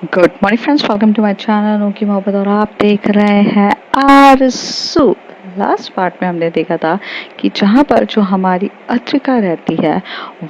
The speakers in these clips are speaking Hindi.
Good morning friends, welcome to my channel की मोहब्बत। और आप देख रहे हैं आरज़ू। लास्ट पार्ट में हमने देखा था कि जहाँ पर जो हमारी अत्रिका रहती है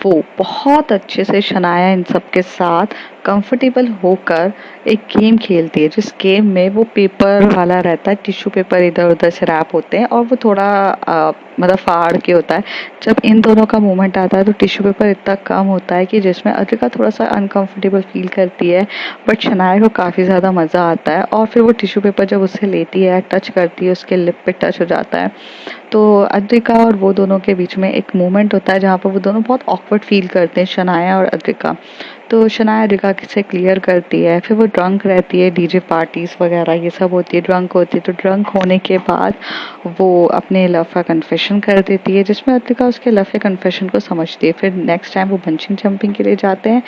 वो बहुत अच्छे से शनाया इन सब के साथ कंफर्टेबल होकर एक गेम खेलती है, जिस गेम में वो पेपर वाला रहता है, टिश्यू पेपर इधर उधर से रैप होते हैं और वो थोड़ा मतलब फाड़ के होता है। जब इन दोनों का मूवमेंट आता है तो टिश्यू पेपर इतना कम होता है कि जिसमें अत्रिका थोड़ा सा अनकंफर्टेबल फील करती है, बट शनाया को काफ़ी ज़्यादा मज़ा आता है। और फिर वो टिश्यू पेपर जब उससे लेती है, टच करती है, उसके लिप पे टच हो जाता है, तो अद्रिका और वो दोनों के बीच में एक मोमेंट होता है जहाँ पर वो दोनों बहुत ऑकवर्ड फील करते हैं, शनाया और अद्रिका। तो शनाया अद्रिका से क्लियर करती है। फिर वो ड्रंक रहती है, डीजे पार्टीज वगैरह ये सब होती है, ड्रंक होती है। तो ड्रंक होने के बाद वो अपने लव का कन्फेशन कर देती है, जिसमें अद्रिका उसके लव के कन्फेशन को समझती है। फिर नेक्स्ट टाइम वो बंचिंग जंपिंग के लिए जाते हैं,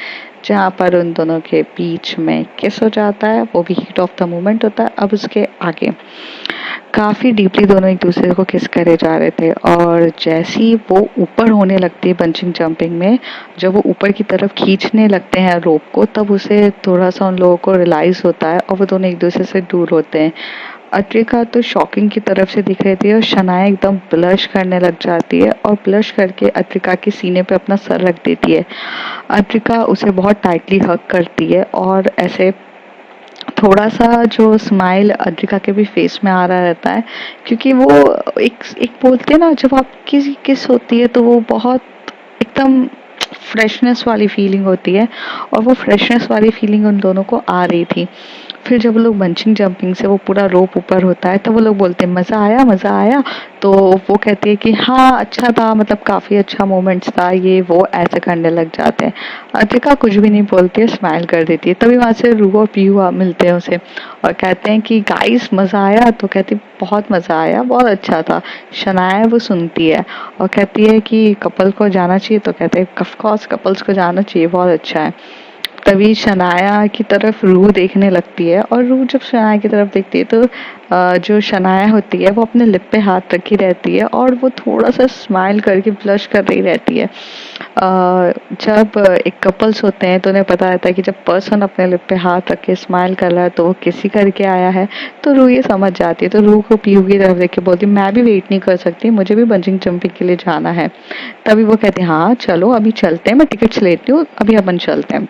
जहाँ पर उन दोनों के बीच में किस हो जाता है, वो भी हीट ऑफ द मोमेंट होता है। अब उसके आगे काफ़ी डीपली दोनों एक दूसरे को किस करे जा रहे थे, और जैसी वो ऊपर होने लगती है बंचिंग जंपिंग में, जब वो ऊपर की तरफ खींचने लगते हैं रोप को, तब उसे थोड़ा सा उन लोगों को रियलाइज होता है और वो दोनों एक दूसरे से दूर होते हैं। अट्रिका तो शॉकिंग की तरफ से दिख रही थी और शनाया एकदम ब्लश करने लग जाती है और ब्लश करके अट्रिका के सीने पे अपना सर रख देती है। अट्रिका उसे बहुत टाइटली हग करती है और ऐसे थोड़ा सा जो स्माइल अद्रिका के भी फेस में आ रहा रहता है, क्योंकि वो एक एक बोलते हैं ना, जब आपकी किस होती है तो वो बहुत एकदम फ्रेशनेस वाली फीलिंग होती है, और वो फ्रेशनेस वाली फीलिंग उन दोनों को आ रही थी। फिर जब लोग बंचिंग जंपिंग से वो पूरा रोप ऊपर होता है तो वो लोग बोलते हैं मज़ा आया मज़ा आया। तो वो कहती है कि हाँ अच्छा था, मतलब काफ़ी अच्छा मोमेंट्स था, ये वो ऐसे करने लग जाते हैं। अतिका कुछ भी नहीं बोलती है, स्माइल कर देती है। तभी वहाँ से रू और पीहू मिलते हैं उसे और कहते हैं कि गाइस मज़ा आया, तो कहती बहुत मज़ा आया, बहुत अच्छा था। शनाया वो सुनती है और कहती है कि कपल को जाना चाहिए, तो कहते हैं ऑफ कोर्स कपल्स को जाना चाहिए, बहुत अच्छा है। तभी शनाया की तरफ रूह देखने लगती है, और रूह जब शनाया की तरफ देखती है तो जो शनाया होती है वो अपने लिप पे हाथ रखी रहती है और वो थोड़ा सा स्माइल करके ब्लश कर रही रहती है। जब एक कपल्स होते हैं तो उन्हें पता रहता है कि जब पर्सन अपने लिप पे हाथ रख के स्माइल कर रहा है तो वो किसी करके आया है। तो रूह ये समझ जाती है, तो रूह को पीहू की तरफ देख के बोलती है मैं भी वेट नहीं कर सकती, मुझे भी बंजिंग जंपिंग के लिए जाना है। तभी वो कहती है हाँ चलो अभी चलते हैं, मैं टिकट्स लेती हूँ, अभी अपन चलते हैं।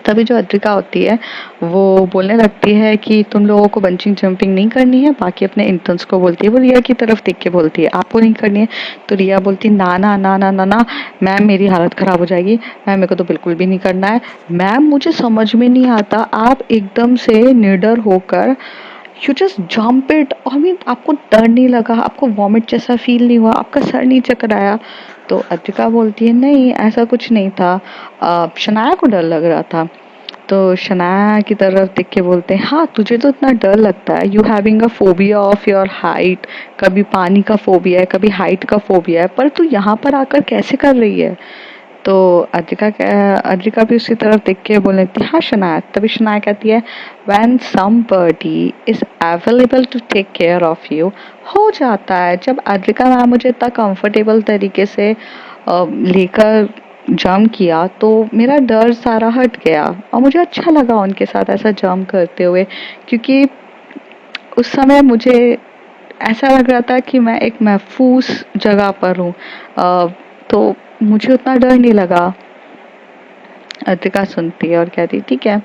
तभी जो अद्रिका होती है वो बोलने लगती है कि तुम लोगों को बंचिंग जंपिंग नहीं करनी है, बाकी अपने इंटर्न्स को बोलती है। वो रिया की तरफ देख के बोलती है आपको नहीं करनी है, तो रिया बोलती है ना ना ना ना ना ना मैम मेरी हालत खराब हो जाएगी, मैम मेरे को तो बिल्कुल भी नहीं करना है। मैम मुझे समझ में नहीं आता, आप एकदम से निडर होकर यू जस्ट जम्प इट, और मीन आपको डर नहीं लगा, आपको वॉमिट जैसा फील नहीं हुआ, आपका सर नहीं चकराया। तो अद्रिका बोलती है नहीं ऐसा कुछ नहीं था, शनाया को डर लग रहा था। तो शनाया की तरफ देख के बोलते हैं हाँ तुझे तो इतना डर लगता है, you having a phobia of your height, कभी पानी का फोबिया है कभी हाइट का फोबिया है, पर तू यहाँ पर आकर कैसे कर रही है। तो अद्रिका भी उसी तरफ देख के बोलने लगती है हाँ शनाया। तभी शनाया कहती है when somebody is available to take care of you, हो जाता है। जब अद्रिका मैम मुझे इतना कंफर्टेबल तरीके से लेकर जंप किया तो मेरा डर सारा हट गया और मुझे अच्छा लगा उनके साथ ऐसा जंप करते हुए, क्योंकि उस समय मुझे ऐसा लग रहा था कि मैं एक महफूज जगह पर हूँ। तो मुझे उतना डर नहीं लगा। अतिका सुनती है और कहती ठीक है।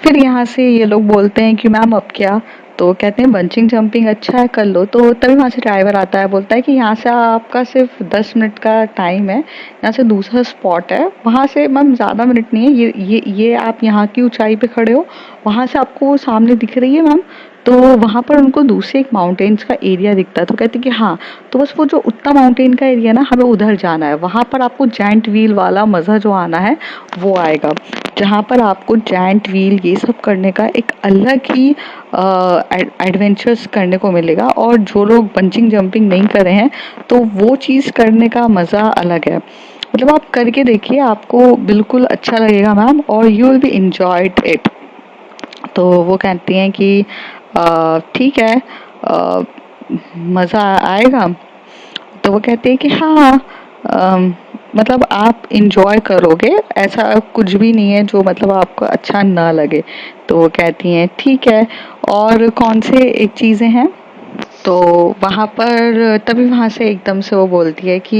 फिर यहाँ से ये लोग बोलते हैं कि मैम अब क्या, तो कहते हैं बंचिंग जंपिंग अच्छा है कर लो। तो तभी वहाँ से ड्राइवर आता है, बोलता है कि यहाँ से आपका सिर्फ 10 मिनट का टाइम है, यहाँ से दूसरा स्पॉट है, वहाँ से मैम ज़्यादा मिनट नहीं है, ये आप यहाँ की ऊंचाई पे खड़े हो, वहाँ से आपको वो सामने दिख रही है मैम, तो वहाँ पर उनको दूसरे एक माउंटेन्स का एरिया दिखता है। तो कहते कि हाँ तो बस वो जो उत्ता माउंटेन का एरिया ना हमें उधर जाना है, वहाँ पर आपको जाइंट व्हील वाला मज़ा जो आना है वो आएगा, जहाँ पर आपको जाइंट व्हील ये सब करने का एक अलग ही एडवेंचर्स करने को मिलेगा। और जो लोग बंचिंग जंपिंग नहीं कर रहे हैं तो वो चीज़ करने का मज़ा अलग है, मतलब आप करके देखिए आपको बिल्कुल अच्छा लगेगा मैम, और you will B enjoyed it. तो वो कहती हैं कि ठीक है मज़ा आएगा। तो वो कहती है कि हाँ मतलब आप इंजॉय करोगे, ऐसा कुछ भी नहीं है जो मतलब आपको अच्छा ना लगे। तो वो कहती हैं ठीक है, और कौन से एक चीज़ें हैं। तो वहाँ पर तभी वहाँ से एकदम से वो बोलती है कि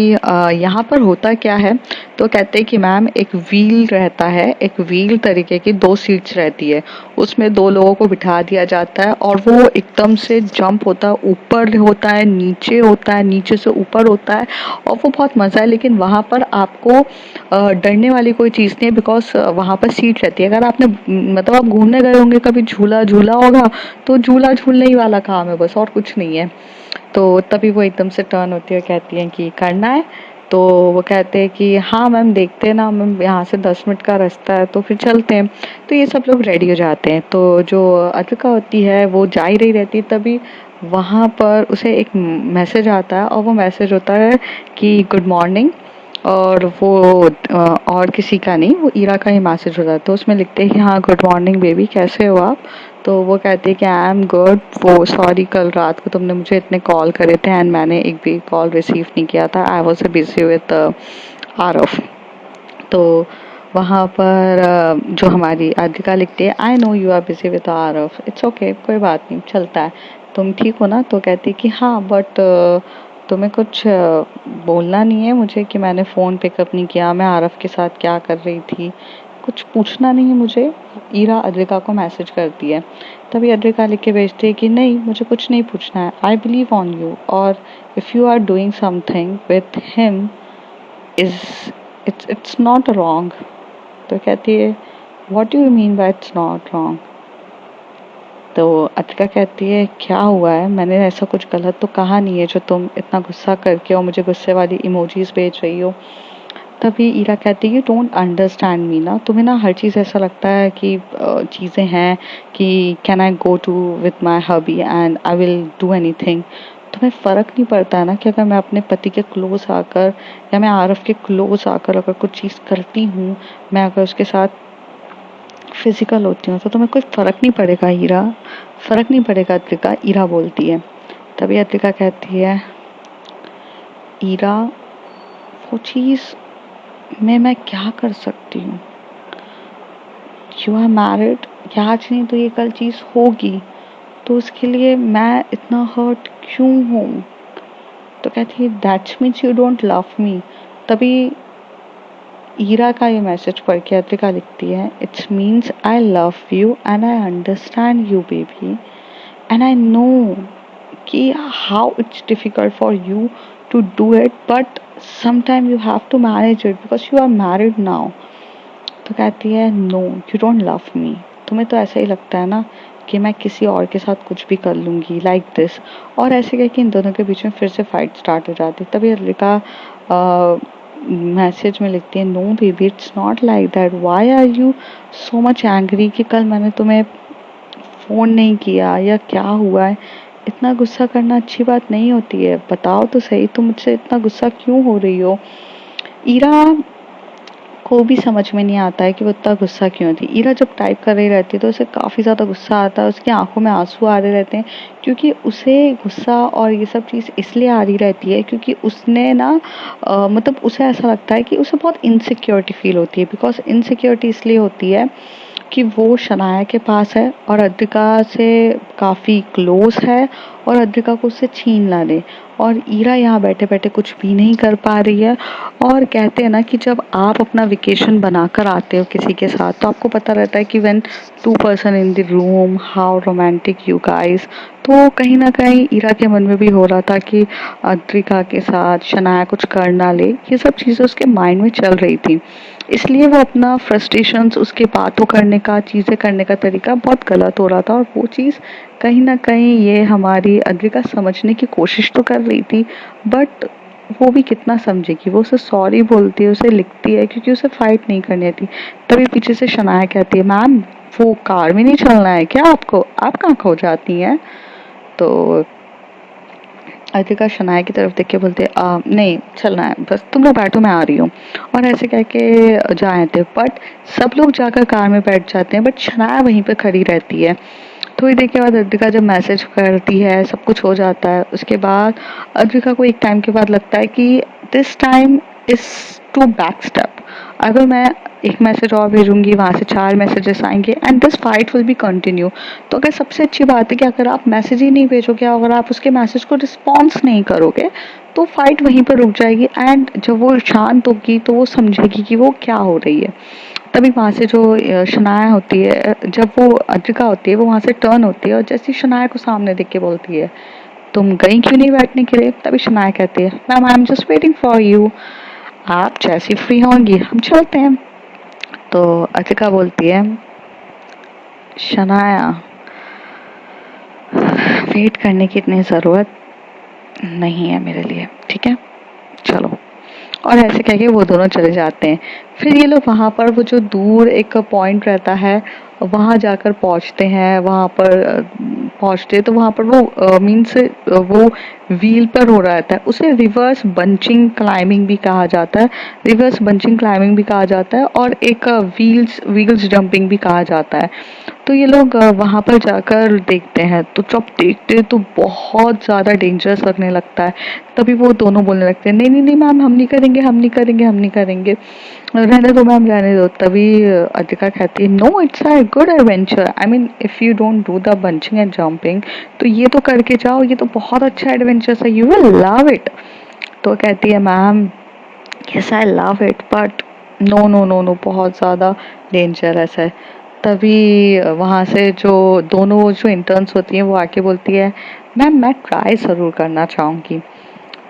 यहाँ पर होता क्या है। तो कहते हैं कि मैम एक व्हील रहता है, एक व्हील तरीके की 2 सीट्स रहती है, उसमें 2 लोगों को बिठा दिया जाता है और वो एकदम से जंप होता है, ऊपर होता है, नीचे होता है, नीचे से ऊपर होता है, और वो बहुत मज़ा है। लेकिन वहाँ पर आपको डरने वाली कोई चीज़ नहीं है, बिकॉज वहाँ पर सीट रहती है। अगर आपने मतलब आप घूमने गए होंगे कभी, झूला झूला होगा, तो झूला झूलने ही वाला काम है बस, और कुछ नहीं है। तो तभी वो एकदम से टर्न होती है, कहती हैं कि करना है। तो वो कहते हैं कि हाँ मैम देखते हैं ना मैम, यहाँ से 10 मिनट का रास्ता है तो फिर चलते हैं। तो ये सब लोग रेडी हो जाते हैं। तो जो अद्विका होती है वो जा ही रही रहती है, तभी वहाँ पर उसे एक मैसेज आता है, और वो मैसेज होता है कि गुड मॉर्निंग। और वो और किसी का नहीं, वो ईरा का ही मैसेज होता है। तो उसमें लिखते हैं कि हाँ गुड मॉर्निंग बेबी, कैसे हो आप। तो वो कहती है कि आई एम गुड, वो सॉरी कल रात को तुमने मुझे इतने कॉल करे थे एंड मैंने एक भी कॉल रिसीव नहीं किया था, I was busy with Arif. तो वहाँ पर जो हमारी आदिका लिखती है, I know you are busy with Arif, it's okay, कोई बात नहीं, चलता है, तुम ठीक हो ना। तो कहती है कि हाँ बट तुम्हें कुछ बोलना नहीं है मुझे कि मैंने फ़ोन पिकअप नहीं किया, मैं आरफ के साथ क्या कर रही थी, कुछ पूछना नहीं है मुझे। ईरा अद्विका को मैसेज करती है। तभी अद्विका लिख के भेजती है कि नहीं मुझे कुछ नहीं पूछना है, आई बिलीव ऑन यू, और if you are doing something with him is it's not wrong. तो कहती है what do you mean by it's not wrong. तो अतिका कहती है क्या हुआ है, मैंने ऐसा कुछ गलत तो कहा नहीं है जो तुम इतना गुस्सा करके और मुझे गुस्से वाली इमोजीज भेज रही हो। तभी ईरा कहती है डोंट अंडरस्टैंड मी ना, तुम्हें ना हर चीज़ ऐसा लगता है कि चीज़ें हैं कि can I go to with my hubby and I will do anything. तुम्हें फ़र्क नहीं पड़ता है ना कि अगर मैं अपने पति के क्लोज आकर या मैं आरफ के क्लोज आकर अगर कुछ चीज़ करती हूँ, मैं अगर उसके साथ फिजिकल होती हूँ, तो तुम्हें कोई फ़र्क नहीं पड़ेगा ईरा, फ़र्क नहीं पड़ेगा अद्विका, ईरा बोलती है। तभी अद्विका कहती है ईरा वो चीज़ में मैं क्या कर सकती हूँ, यू आर मैरिड, आज नहीं तो ये कल चीज़ होगी, तो उसके लिए मैं इतना हर्ट क्यों हूँ। तो कहती है that's means you don't love मी। तभी ईरा का ये मैसेज पढ़ के अद्विका लिखती है it's means I love you and I understand you baby and I know कि how it's difficult for you to do it, but sometime you have to manage it because you are married now. तो कहती है no you don't love me, तुम्हें तो ऐसा ही लगता है ना कि मैं किसी और के साथ कुछ भी कर लूँगी लाइक दिस। और ऐसे कह के इन दोनों के बीच में फिर से फाइट स्टार्ट हो जाती। तभी अद्विका मैसेज में लिखती है no baby it's not like that, why are you so much angry कि कल मैंने तुम्हें फ़ोन नहीं किया या क्या हुआ है। इतना गुस्सा करना अच्छी बात नहीं होती है, बताओ तो सही तुम मुझसे इतना गुस्सा क्यों हो रही हो। ईरा को भी समझ में नहीं आता है कि वो इतना गुस्सा क्यों थी। ईरा जब टाइप कर रही रहती है तो उसे काफ़ी ज़्यादा गुस्सा आता है, उसकी आंखों में आंसू आ रहे रहते हैं, क्योंकि उसे गुस्सा और ये सब चीज़ इसलिए आ रही रहती है क्योंकि उसने ना मतलब उसे ऐसा लगता है कि उसे बहुत इनसिक्योरिटी फील होती है। बिकॉज इनसिक्योरिटी इसलिए होती है कि वो शनाया के पास है और अद्विका से काफ़ी क्लोज है, और अद्विका को उससे छीन ना ले, और ईरा यहाँ बैठे बैठे कुछ भी नहीं कर पा रही है। और कहते हैं ना कि जब आप अपना वेकेशन बनाकर आते हो किसी के साथ, तो आपको पता रहता है कि when 2 person in the room how romantic you guys. तो कहीं ना कहीं ईरा के मन में भी हो रहा था कि अद्विका के साथ शनाया कुछ कर ना ले, ये सब चीज़ें उसके माइंड में चल रही थी। इसलिए वो अपना फ्रस्ट्रेशंस, उसके बातों करने का, चीज़ें करने का तरीका बहुत गलत हो रहा था, और वो चीज़ कहीं ना कहीं ये हमारी अद्विका समझने की कोशिश तो कर रही थी, बट वो भी कितना समझेगी। वो उसे सॉरी बोलती है, उसे लिखती है क्योंकि उसे फाइट नहीं करनी थी। तभी पीछे से शनाया कहती है मैम वो कार में नहीं चलना है क्या आपको, आप कहाँ खो जाती हैं। तो अतिका शनाया की तरफ देख के बोलते नहीं चलना है, बस तुम लोग बैठो मैं आ रही हूँ, और ऐसे कह के जाए थे। बट सब लोग जाकर कार में बैठ जाते हैं, बट शनाया वहीं पे खड़ी रहती है। थोड़ी देर के बाद अद्विका जब मैसेज करती है, सब कुछ हो जाता है, उसके बाद अद्विका को एक टाइम के बाद लगता है कि this time is to back step. अगर मैं एक मैसेज और भेजूंगी, वहाँ से 4 मैसेजेस आएंगे and this fight will be continue. तो अगर सबसे अच्छी बात है कि अगर आप मैसेज ही नहीं भेजोगे, अगर आप उसके मैसेज को रिस्पॉन्स नहीं करोगे, तो फाइट वहीं पर रुक जाएगी एंड जब वो शांत होगी तो वो समझेगी कि वो क्या हो रही है। तभी वहाँ से जो शनाया होती है, जब वो अद्रिका होती है वो वहाँ से टर्न होती है और जैसे शनाया को सामने देख के बोलती है, तुम गई क्यों नहीं बैठने के लिए? तभी शनाया कहती है, ma'am I am just waiting for you, आप जैसी फ्री होंगी हम चलते हैं। तो अद्रिका बोलती है, शनाया वेट करने की इतनी ज़रूरत नहीं है मेरे लिए, ठीक है चलो। और ऐसे कह के वो दोनों चले जाते हैं। फिर ये लोग वहाँ पर वो जो दूर एक पॉइंट रहता है वहाँ जाकर पहुँचते हैं। वहाँ पर पहुँचते तो वहाँ पर वो मीन्स वो व्हील पर हो रहा था, उसे रिवर्स बंचिंग क्लाइंबिंग भी कहा जाता है। रिवर्स बंचिंग क्लाइंबिंग भी कहा जाता है और एक व्हील्स व्हील्स जंपिंग भी कहा जाता है। तो ये लोग वहाँ पर जाकर देखते हैं, तो जब देखते हैं तो बहुत ज़्यादा डेंजरस लगने लगता है। तभी वो दोनों बोलने लगते हैं, नहीं नहीं नहीं मैम, हम नहीं करेंगे हम नहीं करेंगे हम नहीं करेंगे, रहने दो मैम रहने दो। तभी अतिका कहती है, no it's a good adventure, I mean if you don't do the bunching and jumping, तो ये तो करके जाओ, ये तो बहुत अच्छा एडवेंचर है, यू विल लव इट। तो कहती है, ma'am yes I love it but no no no no, बहुत ज़्यादा डेंजरस है। तभी वहाँ से जो दोनों जो इंटर्न्स होती हैं वो आके बोलती है, मैम मैं ट्राई ज़रूर करना चाहूँगी।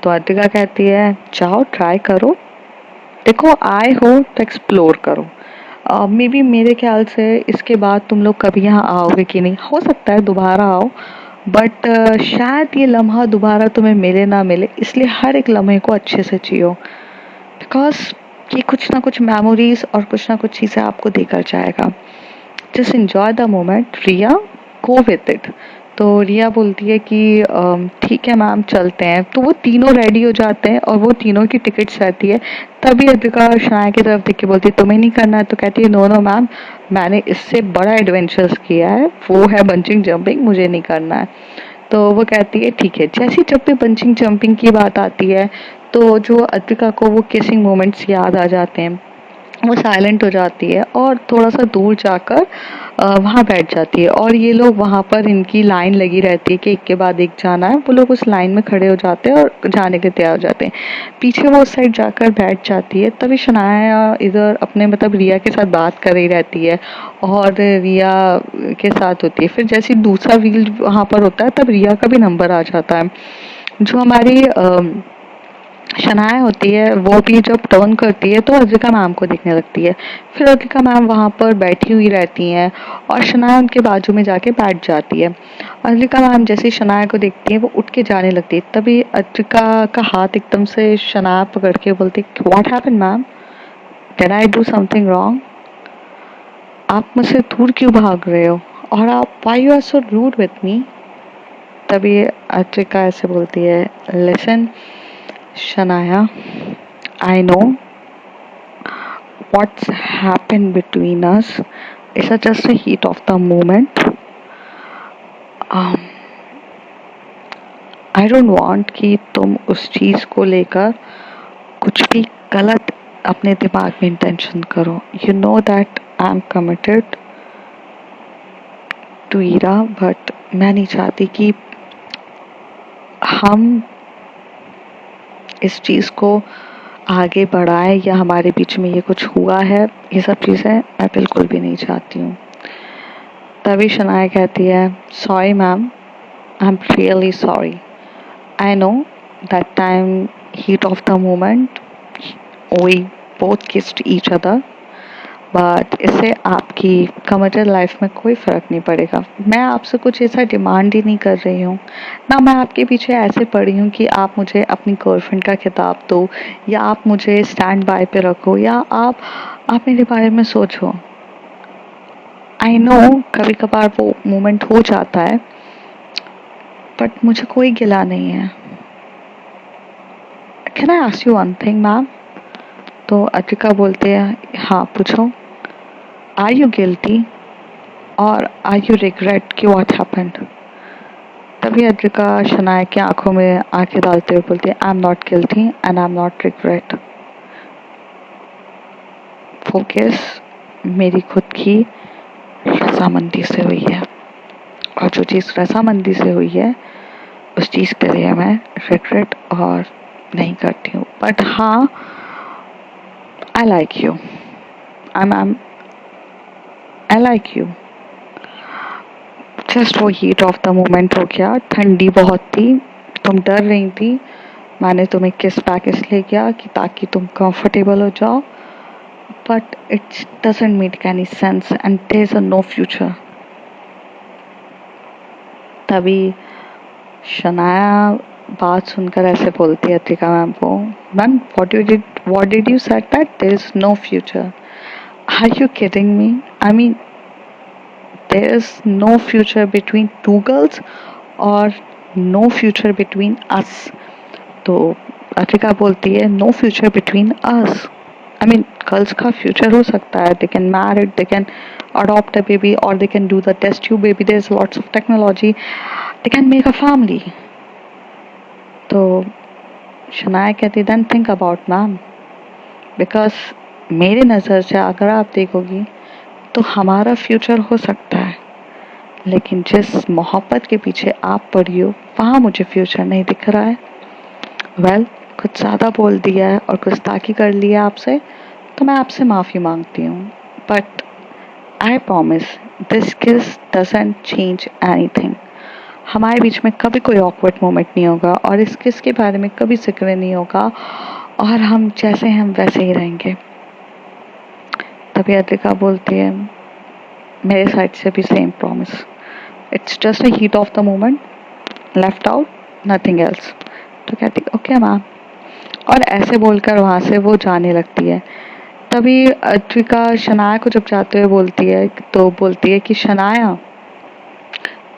तो अर्तिका कहती है, जाओ ट्राई करो, देखो आए हो तो एक्सप्लोर करो। मे बी मेरे ख्याल से इसके बाद तुम लोग कभी यहाँ आओगे कि नहीं, हो सकता है दोबारा आओ, बट शायद ये लम्हा दोबारा तुम्हें मिले ना मिले, इसलिए हर एक लम्हे को अच्छे से जियो, बिकॉज ये कुछ ना कुछ मेमोरीज और कुछ ना कुछ चीज़ें आपको देकर जाएगा। Just enjoy the moment Riya, go with it. तो रिया बोलती है कि ठीक है मैम चलते हैं। तो वो तीनों रेडी हो जाते हैं और वो तीनों की टिकट्स रहती है। तभी अद्विका शनाया की तरफ देख के बोलती है, तुम्हें नहीं करना है? तो कहती है, नो नो मैम, मैंने इससे बड़ा एडवेंचर्स किया है, वो है बंचिंग जंपिंग, मुझे नहीं करना है। तो वो कहती है ठीक है। जैसे जब भी बंचिंग जंपिंग की बात आती है तो जो अद्विका को वो किसिंग मोमेंट्स याद आ जाते हैं, वो साइलेंट हो जाती है और थोड़ा सा दूर जाकर वहाँ बैठ जाती है। और ये लोग वहाँ पर, इनकी लाइन लगी रहती है कि एक के बाद एक जाना है, वो लोग उस लाइन में खड़े हो जाते हैं और जाने के तैयार हो जाते हैं। पीछे वो उस साइड जाकर बैठ जाती है। तभी शनाया इधर अपने मतलब रिया के साथ बात कर रही रहती है और रिया के साथ होती है। फिर जैसे दूसरा व्हील वहाँ पर होता है तब रिया का भी नंबर आ जाता है। जो हमारी शनाया होती है वो भी जब टर्न करती है तो अद्विका मैम को देखने लगती है। फिर अद्विका मैम वहाँ पर बैठी हुई रहती हैं और शनाया उनके बाजू में जाके बैठ जाती है। अद्विका मैम जैसे शनाया को देखती है वो उठ के जाने लगती है। तभी अद्विका का हाथ एकदम से शनाया पकड़ के बोलती है, what happened ma'am, did I do something wrong? आप मुझसे दूर क्यों भाग रहे हो और आप why you are so rude with me? तभी अद्विका ऐसे बोलती है, listen Shanaya, I know what's happened between us. It's just a heat of the moment. Um, I don't want कि तुम उस चीज़ को लेकर कुछ भी गलत अपने दिमाग में इंटेंशन करो. You know that I'm committed to Ira, but मैं नहीं चाहती कि हम इस चीज़ को आगे बढ़ाए या हमारे बीच में ये कुछ हुआ है, ये सब चीज़ें मैं बिल्कुल भी नहीं चाहती हूँ। तभी शनाया कहती है, sorry ma'am, I am really sorry, I know that time heat of the moment we both kissed each other, but इससे आपकी कमर्शियल लाइफ में कोई फ़र्क नहीं पड़ेगा। मैं आपसे कुछ ऐसा डिमांड ही नहीं कर रही हूँ, ना मैं आपके पीछे ऐसे पड़ी हूँ कि आप मुझे अपनी गर्लफ्रेंड का खिताब दो या आप मुझे स्टैंड बाय पे रखो या आप मेरे बारे में सोचो। आई नो कभी कभार वो मोमेंट हो जाता है, बट मुझे कोई गिला नहीं है। Can I ask you one thing ma'am? तो अतिका बोलते हैं, हाँ पूछो। आर यू गिल्टी और आर यू रिग्रेट कि व्हाट हैपेंड? तभी अद्विका शनाया की आंखों में आंखें डालते हुए बोलती है, I am not guilty and I am not regret. Focus मेरी खुद की रजामंदी से हुई है, और जो चीज़ रजामंदी से हुई है उस चीज़ के लिए मैं रिग्रेट और नहीं करती हूँ. बट हाँ, I like you, I like you. Just वो हीट ऑफ द मोमेंट हो गया. ठंडी बहुत थी, तुम डर रही थी, मैंने तुम्हें किस बैक इसलिए किया कि ताकि तुम कंफर्टेबल हो जाओ. But it doesn't make any sense and there is a no future. तभी शनाया बात सुनकर ऐसे बोलती है अत्रिका मैम को, ma'am what did you said that there is no future. Are you kidding me? I mean there is no future between two girls और no future between us. तो अफ्रीका बोलती है no future between us. I mean girls का future हो सकता है, they can marry, they can adopt a baby or they can do the test tube baby. There's lots of technology, they can make a family. तो शनाया कहती then think about ma'am, because मेरी नज़र से अगर आप देखोगी तो हमारा फ्यूचर हो सकता है, लेकिन जिस मोहब्बत के पीछे आप पड़ी हो वहाँ मुझे फ्यूचर नहीं दिख रहा है. वेल, कुछ ज़्यादा बोल दिया है और गुस्ताखी कर लिया आपसे, तो मैं आपसे माफ़ी मांगती हूँ. बट आई प्रॉमिस दिस किस डजंट चेंज एनीथिंग. हमारे बीच में कभी कोई ऑकवर्ड मोमेंट नहीं होगा और इस किस के बारे में कभी जिक्र नहीं होगा, और हम जैसे हैं हम वैसे ही रहेंगे. तभी अद्रिका बोलती है मेरे साइड से भी same promise. It's just a heat of the moment, left out, nothing else. तो कहती ओके मैम, और ऐसे बोलकर वहाँ से वो जाने लगती है. तभी अद्विका शनाया को जब जाते हुए बोलती है तो बोलती है कि शनाया,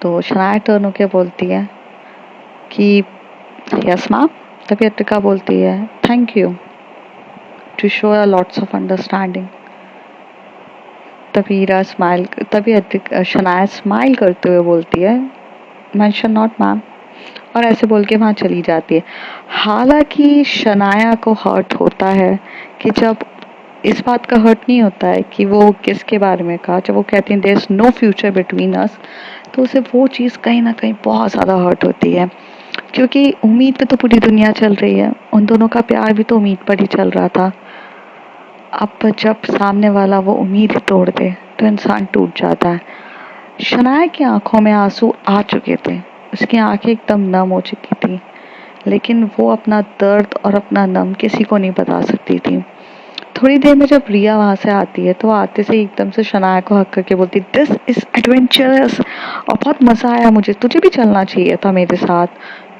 तो शनाया टर्न होके बोलती है कि यस मैम. तभी अद्विका बोलती है thank you to show a lots of understanding. तभी शनाया स्माइल करते हुए बोलती है मेंशन नॉट मैम, और ऐसे बोल के वहाँ चली जाती है. हालांकि शनाया को हर्ट होता है कि जब इस बात का हर्ट नहीं होता है कि वो किसके बारे में कहा. जब वो कहती है there is no future between us, तो उसे वो चीज़ कहीं ना कहीं बहुत ज़्यादा हर्ट होती है, क्योंकि उम्मीद पे तो पूरी दुनिया चल रही है. उन दोनों का प्यार भी तो उम्मीद पर ही चल रहा था. अब जब सामने वाला वो उम्मीद ही तोड़ दे तो इंसान टूट जाता है. शनाया की आंखों में आंसू आ चुके थे, उसकी आंखें एकदम नम हो चुकी थी, लेकिन वो अपना दर्द और अपना नम किसी को नहीं बता सकती थी. थोड़ी देर में जब रिया वहां से आती है तो आते से एकदम से शनाया को हक करके बोलती दिस इज एडवेंचरस और बहुत मजा आया मुझे, तुझे भी चलना चाहिए था मेरे साथ.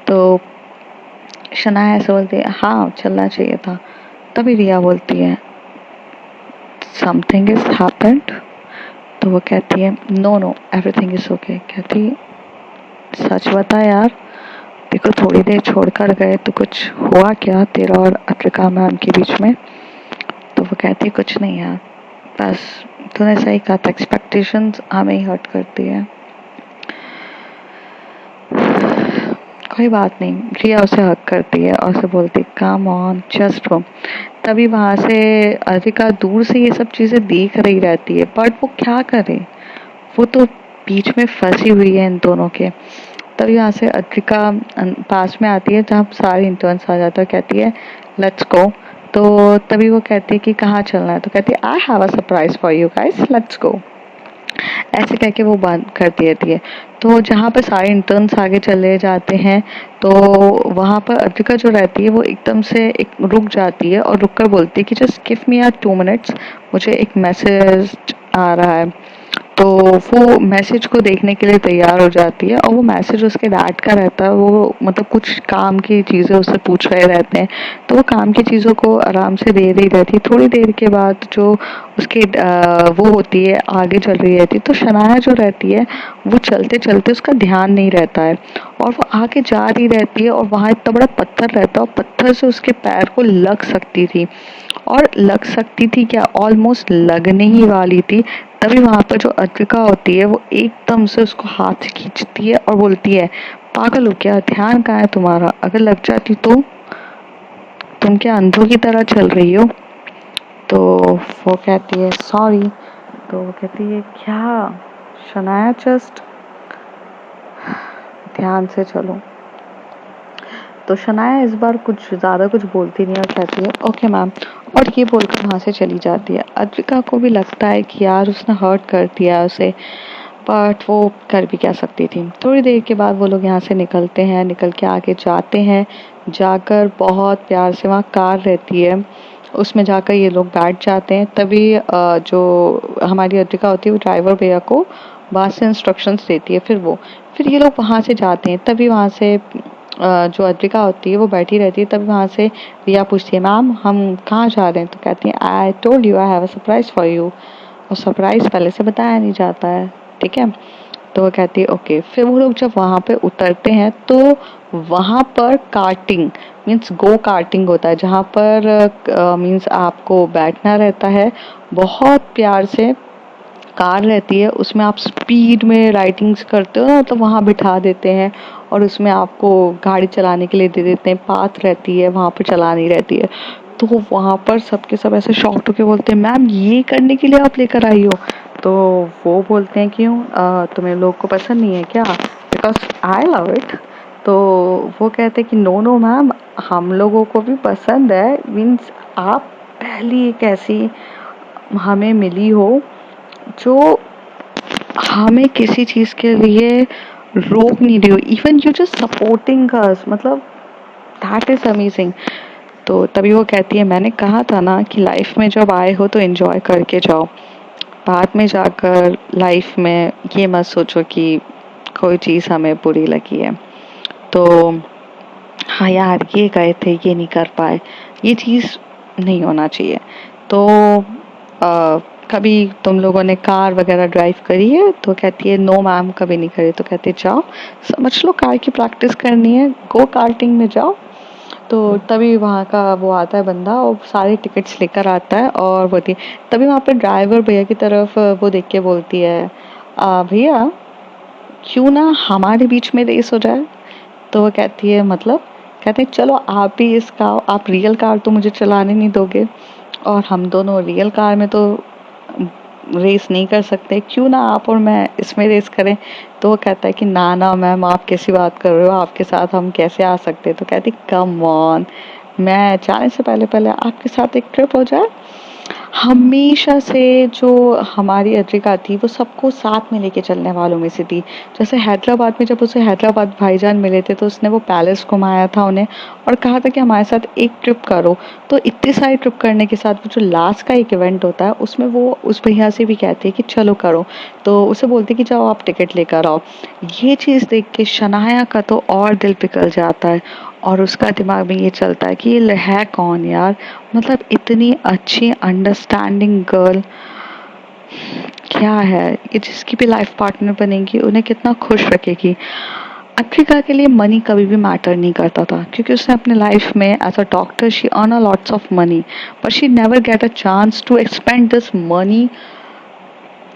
तो शनाया ऐसे बोलती है हाँ चलना चाहिए था. तभी रिया बोलती है समथिंग इज हैपेंड. तो वो कहती है no no everything is okay. कहती सच बता यार, देखो थोड़ी देर छोड़कर गए तो कुछ हुआ क्या तेरा और अत्रिका मैम के बीच में. तो वो कहती कुछ नहीं यार, बस तूने सही कहा था, एक्सपेक्टेशंस हमें ही हर्ट करती है. कोई बात नहीं. रिया उसे हक करती है और उसे बोलती कम ऑन जस्ट हो. तभी वहां से अत्रिका दूर से ये सब चीजें देख रही रहती है, बट वो क्या करे, वो तो बीच में फंसी हुई है इन दोनों के. तभी यहाँ से अत्रिका पास में आती है जहाँ सारे इंटर्न्स आ जाते हैं, कहती है लेट्स गो. तो तभी वो कहती है कि कहाँ चलना है. तो कहती है I have a surprise for you guys, let's go. ऐसे कह के वो बंद कर देती है. तो जहाँ पर सारे इंटर्न्स आगे चले जाते हैं तो वहाँ पर अद्रिका जो रहती है वो एकदम से एक रुक जाती है और रुक कर बोलती है कि जस्ट गिव मी 2 मिनट्स, मुझे एक मैसेज आ रहा है. तो वो मैसेज को देखने के लिए तैयार हो जाती है और वो मैसेज उसके डैड का रहता है. वो मतलब कुछ काम की चीज़ें उससे पूछ रहे रहते हैं, तो वो काम की चीज़ों को आराम से दे रही रहती है. थोड़ी देर के बाद जो उसकी वो होती है आगे चल रही रहती है, तो शनाया जो रहती है वो चलते चलते उसका ध्यान नहीं रहता है और वो आगे जा रही रहती है और वहाँ इतना बड़ा पत्थर रहता है और पत्थर से उसके पैर को लग सकती थी, और लग सकती थी क्या, ऑलमोस्ट लगने ही वाली थी. तभी वहां पर जो अद्विका होती है वो एकदम से उसको हाथ से खींचती है और बोलती है पागल हो क्या, ध्यान कहाँ है तुम्हारा, अगर लग जाती तो, तुम क्या अंधों की तरह चल रही हो. तो वो कहती है सॉरी। तो वो कहती है क्या शनाया, जस्ट ध्यान से चलो। तो शनाया इस बार कुछ ज़्यादा कुछ बोलती नहीं और कहती है ओके मैम, और ये बोलकर वहाँ से चली जाती है। अद्विका को भी लगता है कि यार उसने हर्ट कर दिया उसे, बट वो कर भी क्या सकती थी। थोड़ी देर के बाद वो लोग यहाँ से निकलते हैं, निकल के आगे जाते हैं। जाकर बहुत प्यार से वहाँ कार रहती है, उसमें जाकर ये लोग बैठ जाते हैं। तभी जो हमारी अद्विका होती है वो ड्राइवर भैया को बाहर से इंस्ट्रक्शंस देती है। फिर ये लोग वहाँ से जाते हैं। तभी वहाँ से जो अद्विका होती है वो बैठी रहती है। तभी वहाँ से रिया पूछती है मैम हम कहाँ जा रहे हैं। तो कहती है I told you I have a surprise for you. और सरप्राइज पहले से बताया नहीं जाता है, ठीक है। तो वो कहती है ओके। फिर वो लोग जब वहाँ पे उतरते हैं तो वहाँ पर कार्टिंग मीन्स गो कार्टिंग होता है, जहाँ पर मीन्स आपको बैठना रहता है। बहुत प्यार से कार रहती है, उसमें आप स्पीड में राइडिंग्स करते हो ना, तो वहाँ बिठा देते हैं और उसमें आपको गाड़ी चलाने के लिए दे देते हैं। पाथ रहती है वहाँ पर चलानी रहती है। तो वहाँ पर सबके सब ऐसे शॉक्ड होके बोलते हैं मैम ये करने के लिए आप लेकर आई हो। तो वो बोलते हैं क्यों, तुम्हें लोग को पसंद नहीं है क्या, बिकॉज आई लव इट। तो वो कहते हैं कि नो नो मैम, हम लोगों को भी पसंद है। मीन्स आप पहली एक ऐसी हमें मिली हो जो हमें किसी चीज़ के लिए रोक नहीं रही हो, even you just supporting us, मतलब दैट इज़ अमेजिंग। तो तभी वो कहती है मैंने कहा था ना कि लाइफ में जब आए हो तो एंजॉय करके जाओ, बाद में जाकर लाइफ में ये मत सोचो कि कोई चीज़ हमें बुरी लगी है। तो हाँ यार ये गए थे ये नहीं कर पाए, ये चीज़ नहीं होना चाहिए। तो कभी तुम लोगों ने कार वगैरह ड्राइव करी है। तो कहती है नो मैम कभी नहीं करी। तो कहती है जाओ समझ लो कार की प्रैक्टिस करनी है, गो कार्टिंग में जाओ। तो तभी वहाँ का वो आता है बंदा और सारे टिकट्स लेकर आता है और बोलती है। तभी वहाँ पे ड्राइवर भैया की तरफ वो देख के बोलती है भैया क्यों ना हमारे बीच में रेस हो जाए। तो वो कहती है मतलब, कहते हैं चलो आप भी इस कार, आप रियल कार तो मुझे चलाने नहीं दोगे और हम दोनों रियल कार में तो रेस नहीं कर सकते, क्यों ना आप और मैं इसमें रेस करें। तो वो कहता है कि ना ना मैम आप कैसी बात कर रहे हो, आपके साथ हम कैसे आ सकते हैं। तो कहती कम ऑन, मैं जाने से पहले पहले आपके साथ एक ट्रिप हो जाए। हमेशा से जो हमारी अद्रिका थी वो सबको साथ में लेके चलने वालों में से थी। जैसे हैदराबाद में जब उसे हैदराबाद भाईजान मिले थे तो उसने वो पैलेस घुमाया था उन्हें और कहा था कि हमारे साथ एक ट्रिप करो। तो इतनी सारी ट्रिप करने के साथ वो जो लास्ट का एक इवेंट होता है उसमें वो उस भैया से भी कहती है कि चलो करो। तो उसे बोलती कि जाओ आप टिकट लेकर आओ। ये चीज़ देख के शनाया का तो और दिल पिघल जाता है और उसका दिमाग में ये चलता है कि ये है कौन यार, मतलब इतनी अच्छी अंडरस्टैंडिंग गर्ल क्या है ये, जिसकी भी लाइफ पार्टनर बनेगी उन्हें कितना खुश रखेगी। अफ्रीका के लिए मनी कभी भी मैटर नहीं करता था क्योंकि उसने अपने लाइफ में as a doctor she earn a lots of money, but she never get a chance to expend this money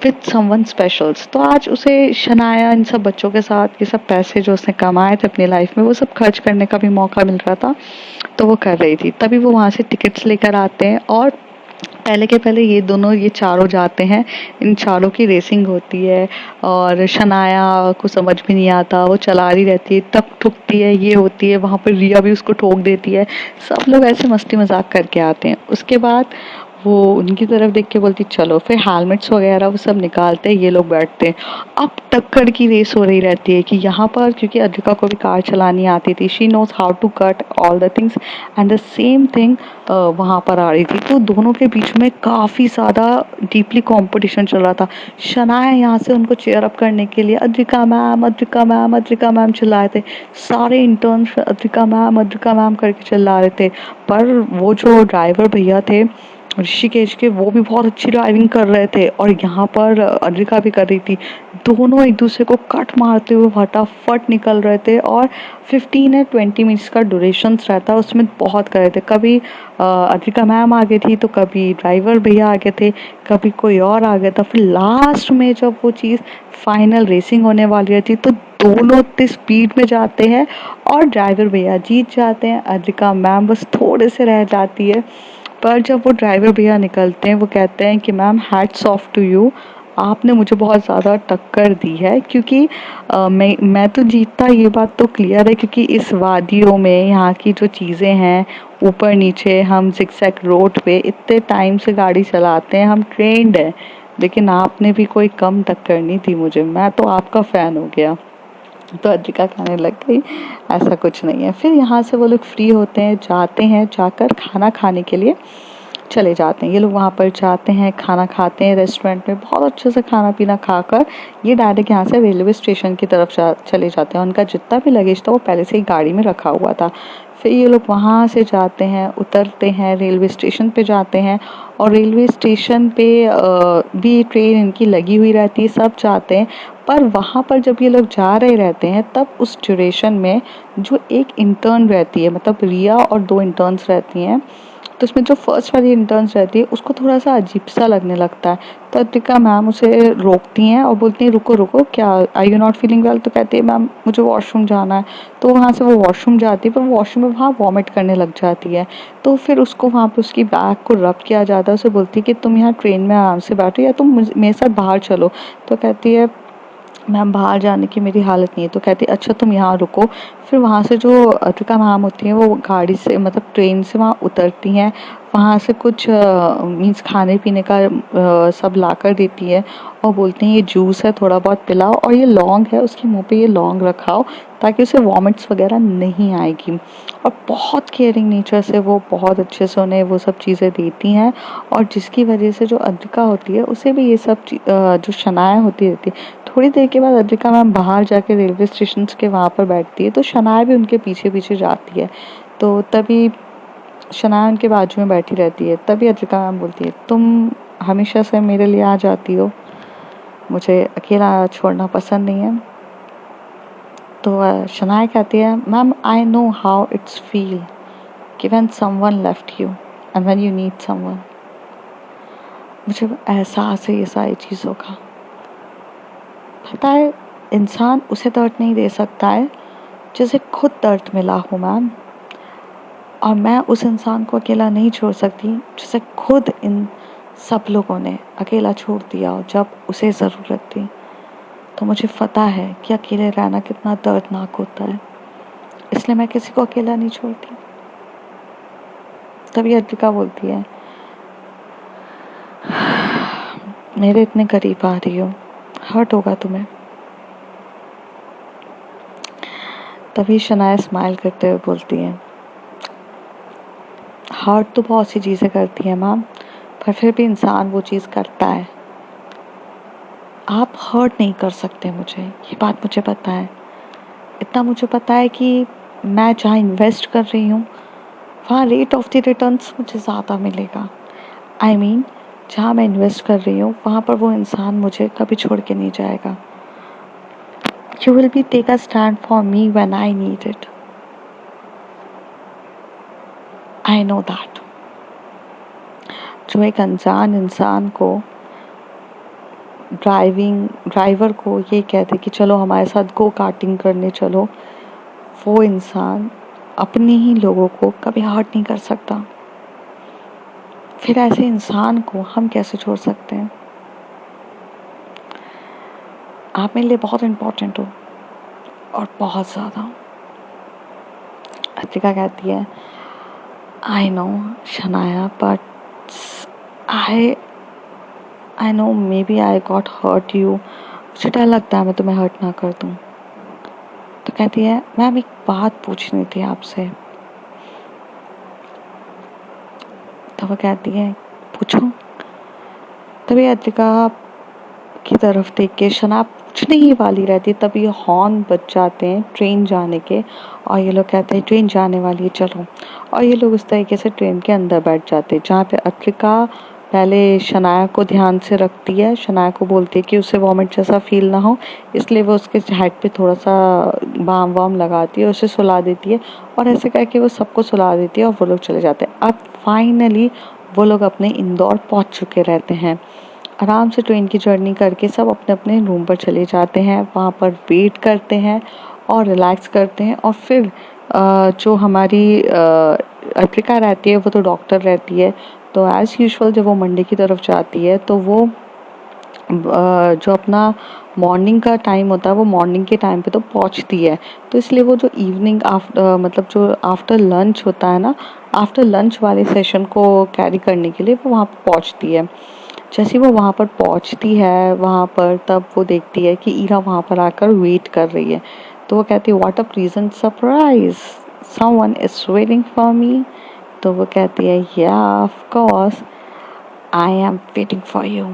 with someone specials. तो आज उसे शनाया इन सब बच्चों के साथ ये सब पैसे जो उसने कमाए थे अपनी लाइफ में वो सब खर्च करने का भी मौका मिल रहा था, तो वो कर रही थी। तभी वो वहाँ से टिकट्स लेकर आते हैं और पहले के पहले ये दोनों ये चारों जाते हैं, इन चारों की रेसिंग होती है और शनाया को समझ भी नहीं आता, वो चला रही रहती है, तब ठुकती है, ये होती है, वहाँ पर रिया भी उसको ठोक देती है। सब लोग ऐसे मस्ती मजाक करके आते हैं। उसके बाद वो उनकी तरफ देख के बोलती चलो, फिर हेलमेट्स वगैरह वो सब निकालते हैं, ये लोग बैठते हैं। अब टक्कर की रेस हो रही रहती है कि यहाँ पर क्योंकि अद्विका को भी कार चलानी आती थी, she knows how to cut all the things and the same thing वहाँ पर आ रही थी। तो दोनों के बीच में काफ़ी ज़्यादा डीपली कंपटीशन चल रहा था। शनाया यहाँ से उनको चेयर अप करने के लिए Advika ma'am Advika ma'am Advika ma'am चिल्लाए थे। सारे इंटर्न्स अद्विका मैम करके चिल्ला रहे थे। पर वो जो ड्राइवर भैया थे ऋषिकेश के, वो भी बहुत अच्छी ड्राइविंग कर रहे थे और यहाँ पर अद्विका भी कर रही थी। दोनों एक दूसरे को कट मारते हुए फटाफट निकल रहे थे और 15 या 20 मिनट्स का ड्यूरेशन रहता है उसमें बहुत कर रहे थे। कभी अद्विका मैम आ गई थी तो कभी ड्राइवर भैया आ गए थे, कभी कोई और आ गया था। फिर लास्ट में जब वो चीज़ फाइनल रेसिंग होने वाली रहती तो दोनों इतनी स्पीड में जाते हैं और ड्राइवर भैया जीत जाते हैं, अद्विका मैम बस थोड़े से रह जाती है। पर जब वो ड्राइवर भैया निकलते हैं वो कहते हैं कि ma'am hats off to you, आपने मुझे बहुत ज़्यादा टक्कर दी है, क्योंकि मैं तो जीतता, ये बात तो क्लियर है, क्योंकि इस वादियों में यहाँ की जो चीज़ें हैं, ऊपर नीचे हम जिगजैग रोड पे इतने टाइम से गाड़ी चलाते हैं, हम ट्रेंड हैं, लेकिन आपने भी कोई कम टक्कर नहीं दी मुझे, मैं तो आपका फ़ैन हो गया। तो अद्रिका कहने लग गई ऐसा कुछ नहीं है। फिर यहाँ से वो लोग फ्री होते हैं, जाते हैं, जाकर खाना खाने के लिए चले जाते हैं। ये लोग वहाँ पर जाते हैं, खाना खाते हैं रेस्टोरेंट में, बहुत अच्छे से खाना पीना खाकर ये डायरेक्ट यहाँ से रेलवे स्टेशन की तरफ चले जाते हैं। उनका जितना भी लगेज था वो पहले से ही गाड़ी में रखा हुआ था। फिर ये लोग वहाँ से जाते हैं, उतरते हैं, रेलवे स्टेशन पे जाते हैं, और रेलवे स्टेशन पे भी ट्रेन इनकी लगी हुई रहती है, सब जाते हैं। पर वहाँ पर जब ये लोग जा रहे रहते हैं तब उस ड्यूरेशन में जो एक इंटर्न रहती है, मतलब रिया और 2 इंटर्न्स रहती हैं, तो उसमें जो फर्स्ट वाली इंटर्न्स रहती है उसको थोड़ा सा अजीब सा लगने लगता है। तो अद्रिका मैम उसे रोकती हैं और बोलती हैं रुको रुको, क्या are you not feeling well? तो कहती है मैम मुझे वॉशरूम जाना है। तो वहाँ से वो वॉशरूम जाती है, पर वॉशरूम में वहाँ वॉमिट करने लग जाती है। तो फिर उसको वहाँ पे उसकी बैग को रब किया जाता है, उसे बोलती है कि तुम यहाँ ट्रेन में आराम से बैठो या तुम मेरे साथ बाहर चलो। तो कहती है मैम बाहर जाने की मेरी हालत नहीं है। तो कहती है अच्छा तुम यहाँ रुको। फिर वहाँ से जो अद्रिका मैम होती हैं वो गाड़ी से, मतलब ट्रेन से वहाँ उतरती हैं, वहाँ से कुछ मीन्स खाने पीने का सब ला कर देती है, और बोलती हैं ये जूस है थोड़ा बहुत पिलाओ, और ये लौंग है उसके मुंह पे ये लौंग रखाओ ताकि उसे वॉमिट्स वगैरह नहीं आएगी। और बहुत केयरिंग नेचर से वो बहुत अच्छे से उन्हें वो सब चीज़ें देती हैं, और जिसकी वजह से जो अद्रिका होती है उसे भी ये सब जो शनाया होती रहती है। थोड़ी देर के बाद अद्रिका मैम बाहर जाके रेलवे स्टेशन के वहाँ पर बैठती है, तो शनाया भी उनके पीछे पीछे जाती है। तो तभी शनाया उनके बाजू में बैठी रहती है। तभी अद्रिका मैम बोलती है तुम हमेशा से मेरे लिए आ जाती हो, मुझे अकेला छोड़ना पसंद नहीं है। तो शनाया कहती है ma'am I know how it's feel कि when someone left you and when you need someone. मुझे एहसास है ये सारी चीज़ों का। पता है इंसान उसे दर्द नहीं दे सकता है जिसे खुद दर्द मिला हो मैम, और मैं उस इंसान को अकेला नहीं छोड़ सकती जिसे खुद इन सब लोगों ने अकेला छोड़ दिया हो जब उसे ज़रूरत थी। तो मुझे पता है कि अकेले रहना कितना दर्दनाक होता है, इसलिए मैं किसी को अकेला नहीं छोड़ती। तभी अद्रिका बोलती है मेरे इतने करीब आ रही हो, हर्ट होगा तुम्हें। तभी शनाया स्माइल करते हुए बोलती है हर्ट तो बहुत सी चीज़ें करती है मैम, पर फिर भी इंसान वो चीज़ करता है। आप हर्ट नहीं कर सकते मुझे, ये बात मुझे पता है। इतना मुझे पता है कि मैं जहाँ इन्वेस्ट कर रही हूँ वहाँ रेट ऑफ द रिटर्न्स मुझे ज़्यादा मिलेगा। आई मीन जहाँ मैं इन्वेस्ट कर रही हूँ वहाँ पर वो इंसान मुझे कभी छोड़ के नहीं जाएगा। You will be take a stand for me when I need it. I know that. जो एक अनजान इंसान को ड्राइवर को ये कहते कि चलो हमारे साथ गो कार्टिंग करने चलो, वो इंसान अपने ही लोगों को कभी हर्ट नहीं कर सकता। फिर ऐसे इंसान को हम कैसे छोड़ सकते हैं? आप मेरे लिए बहुत इम्पोर्टेंट हो, और बहुत ज़्यादा। अद्रिका कहती है I know Shanaya, but I I know maybe I got hurt you. मुझे डर लगता है मैं तुम्हें हर्ट ना कर दूँ। तो कहती है मैम एक बात पूछनी थी आपसे। तो वो कहती है पूछो। तभी अद्रिका की तरफ देख के शनाब पूछने ही वाली रहती, तभी हॉर्न बज जाते हैं ट्रेन जाने के, और ये लोग कहते हैं ट्रेन जाने वाली है चलो। और ये लोग उस तरीके से ट्रेन के अंदर बैठ जाते हैं, जहाँ पे अद्रिका पहले शनाया को ध्यान से रखती है। शनाया को बोलती है कि उसे वॉमिट जैसा फील ना हो, इसलिए वो उसके हेड पे थोड़ा सा बाम वाम लगाती है, उसे सुला देती है, और ऐसे करके वो सबको सुला देती है और वो लोग चले जाते हैं। अब फाइनली वो लोग अपने इंदौर पहुंच चुके रहते हैं। आराम से ट्रेन की जर्नी करके सब अपने अपने रूम पर चले जाते हैं, वहाँ पर वेट करते हैं और रिलैक्स करते हैं। और फिर जो हमारी अर्पिका रहती है वो तो डॉक्टर रहती है। तो एज यूजुअल जब वो मंडी की तरफ जाती है तो वो जो अपना मॉर्निंग का टाइम होता है वो मॉर्निंग के टाइम पे तो पहुंचती है। तो इसलिए वो जो इवनिंग आफ्टर मतलब जो आफ्टर लंच होता है ना, आफ्टर लंच वाले सेशन को कैरी करने के लिए वो वहाँ पर पहुंचती है। जैसे वो वहाँ पर पहुंचती है वहाँ पर तब वो देखती है कि ईरा वहाँ पर आकर वेट कर रही है। तो वो कहती है what a pleasant surprise, someone is waiting for me. तो वो कहती है या of course I am waiting for you.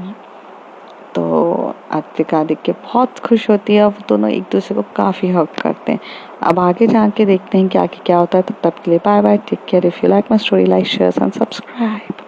तो अर्पिका देख के बहुत खुश होती है। अब दोनों एक दूसरे को काफी हग करते हैं। अब आगे जाके देखते हैं कि आगे क्या होता है। तब तक के लिए bye bye, take care. If you like my story, like share and subscribe.